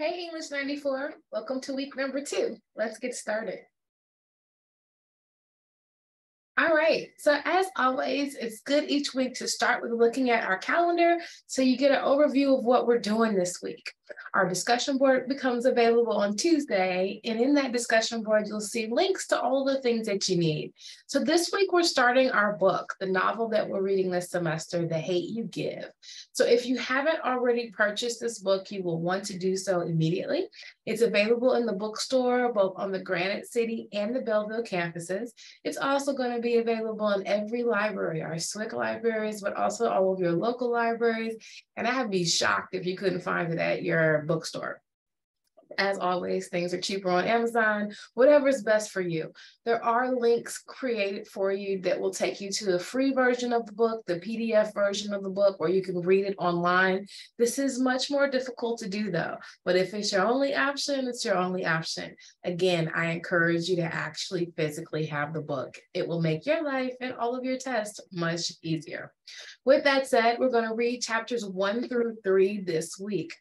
Hey, English 94. Welcome to week number 2. Let's get started. All right, so as always, it's good each week to start with looking at our calendar so you get an overview of what we're doing this week. Our discussion board becomes available on Tuesday, and in that discussion board, you'll see links to all the things that you need. So this week, we're starting our book, the novel that we're reading this semester, The Hate You Give. So if you haven't already purchased this book, you will want to do so immediately. It's available in the bookstore, both on the Granite City and the Belleville campuses. It's also going to be available in every library, our SWIC libraries, but also all of your local libraries. And I'd be shocked if you couldn't find it at your bookstore. As always, things are cheaper on Amazon, whatever's best for you. There are links created for you that will take you to the free version of the book, the PDF version of the book, or you can read it online. This is much more difficult to do though, but if it's your only option, it's your only option. Again, I encourage you to actually physically have the book. It will make your life and all of your tests much easier. With that said, we're going to read chapters 1 through 3 this week.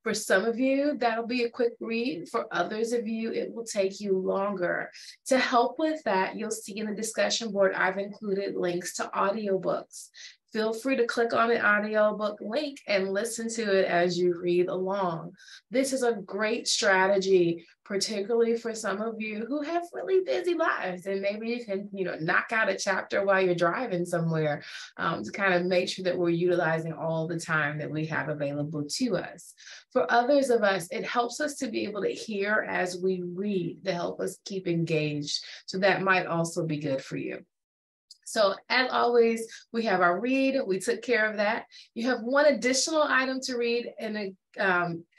For some of you, that'll be a quick read. For others of you, it will take you longer. To help with that, you'll see in the discussion board, I've included links to audiobooks. Feel free to click on the audiobook link and listen to it as you read along. This is a great strategy, particularly for some of you who have really busy lives, and maybe you can, knock out a chapter while you're driving somewhere to kind of make sure that we're utilizing all the time that we have available to us. For others of us, it helps us to be able to hear as we read to help us keep engaged. So that might also be good for you. So as always, we have our read, we took care of that. You have one additional item to read in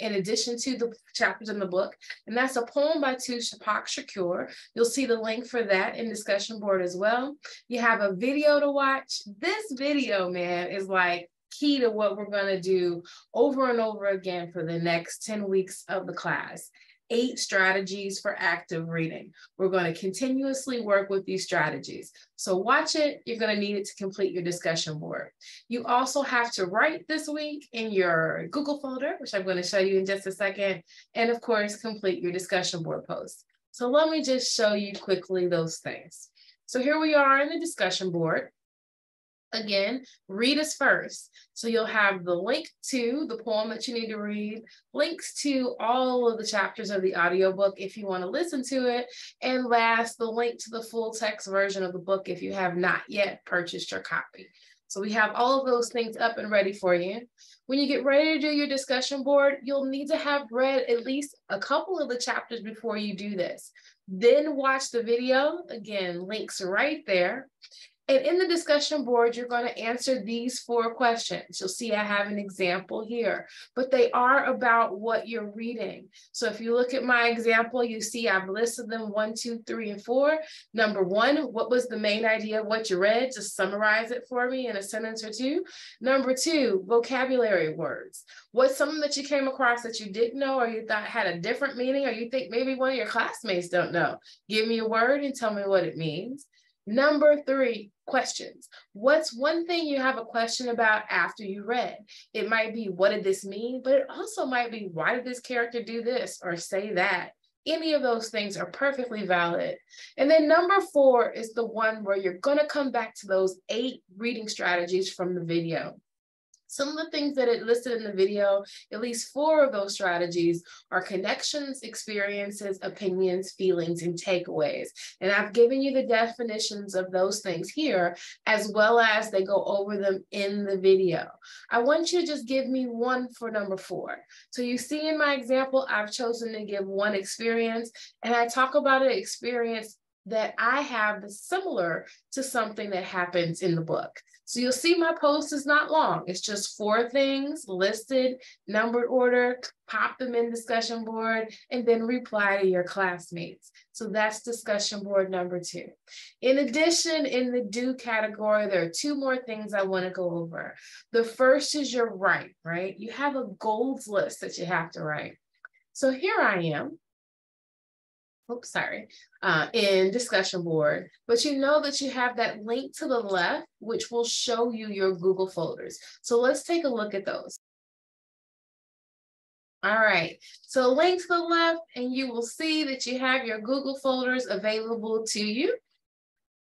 addition to the chapters in the book, and that's a poem by Tupac Shakur. You'll see the link for that in discussion board as well. You have a video to watch. This video, man, is like key to what we're gonna do over and over again for the next 10 weeks of the class. 8 strategies for active reading. We're going to continuously work with these strategies. So watch it. You're going to need it to complete your discussion board. You also have to write this week in your Google folder, which I'm going to show you in just a second. And of course, complete your discussion board post. So let me just show you quickly those things. So here we are in the discussion board. Again, read is first. So you'll have the link to the poem that you need to read, links to all of the chapters of the audiobook if you want to listen to it, and last, the link to the full text version of the book if you have not yet purchased your copy. So we have all of those things up and ready for you. When you get ready to do your discussion board, you'll need to have read at least a couple of the chapters before you do this. Then watch the video. Again, links right there. And in the discussion board, you're going to answer these 4 questions. You'll see I have an example here, but they are about what you're reading. So if you look at my example, you see I've listed them 1, 2, 3, and 4. Number 1, what was the main idea of what you read? Just summarize it for me in a sentence or 2. Number 2, vocabulary words. What's something that you came across that you didn't know or you thought had a different meaning or you think maybe one of your classmates don't know? Give me a word and tell me what it means. Number 3, questions. What's one thing you have a question about after you read? It might be, what did this mean? But it also might be, why did this character do this or say that? Any of those things are perfectly valid. And then number 4 is the one where you're going to come back to those 8 reading strategies from the video. Some of the things that it listed in the video, at least 4 of those strategies are connections, experiences, opinions, feelings, and takeaways. And I've given you the definitions of those things here, as well as they go over them in the video. I want you to just give me one for number 4. So you see in my example, I've chosen to give one experience, and I talk about an experience that I have that's similar to something that happens in the book. So you'll see my post is not long. It's just 4 things listed, numbered order, pop them in discussion board, and then reply to your classmates. So that's discussion board number 2. In addition, in the do category, there are 2 more things I want to go over. The first is your write, right? You have a goals list that you have to write. So here I am. Oops, sorry, in discussion board, but you know that you have that link to the left, which will show you your Google folders. So let's take a look at those. All right, so link to the left and you will see that you have your Google folders available to you.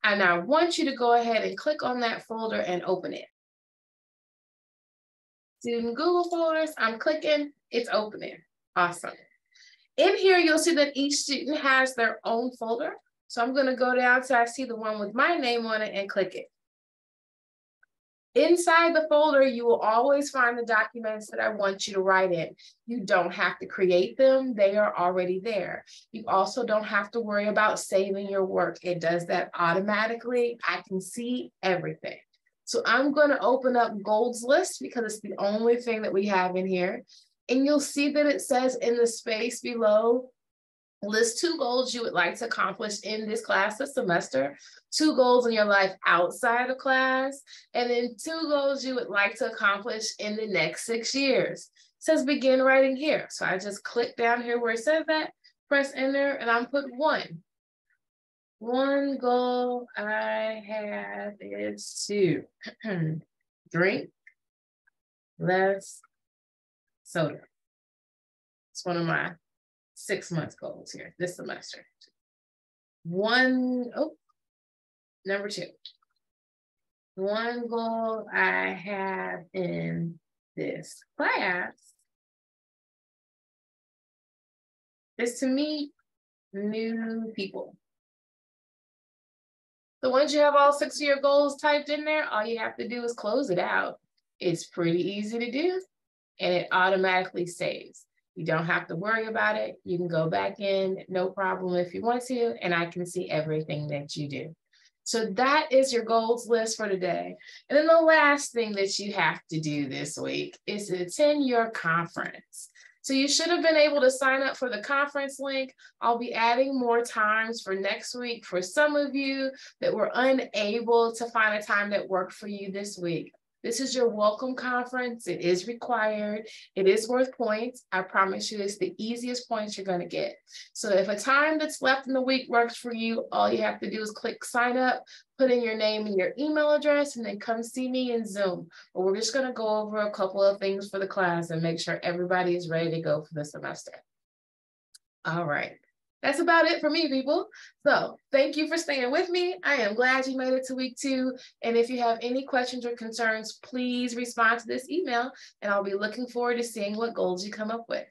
And I want you to go ahead and click on that folder and open it. Student Google folders, I'm clicking, it's opening. Awesome. In here, you'll see that each student has their own folder. So I'm gonna go down till I see the one with my name on it and click it. Inside the folder, you will always find the documents that I want you to write in. You don't have to create them, they are already there. You also don't have to worry about saving your work. It does that automatically. I can see everything. So I'm gonna open up Goals List because it's the only thing that we have in here. And you'll see that it says in the space below, list 2 goals you would like to accomplish in this class this semester, 2 goals in your life outside of class, and then 2 goals you would like to accomplish in the next 6 years. It says begin writing here. So I just click down here where it says that, press enter, and I'm put 1. One goal I have is to drink less soda. It's one of my 6 month goals here this semester. Number 2. One goal I have in this class is to meet new people. So once you have all 6 of your goals typed in there, all you have to do is close it out. It's pretty easy to do, and it automatically saves. You don't have to worry about it. You can go back in, no problem if you want to, and I can see everything that you do. So that is your goals list for today. And then the last thing that you have to do this week is to attend your conference. So you should have been able to sign up for the conference link. I'll be adding more times for next week for some of you that were unable to find a time that worked for you this week. This is your welcome conference. It is required. It is worth points. I promise you it's the easiest points you're going to get. So if a time that's left in the week works for you, all you have to do is click sign up, put in your name and your email address, and then come see me in Zoom. But we're just going to go over a couple of things for the class and make sure everybody is ready to go for the semester. All right. That's about it for me, people. So thank you for staying with me. I am glad you made it to week 2. And if you have any questions or concerns, please respond to this email, and I'll be looking forward to seeing what goals you come up with.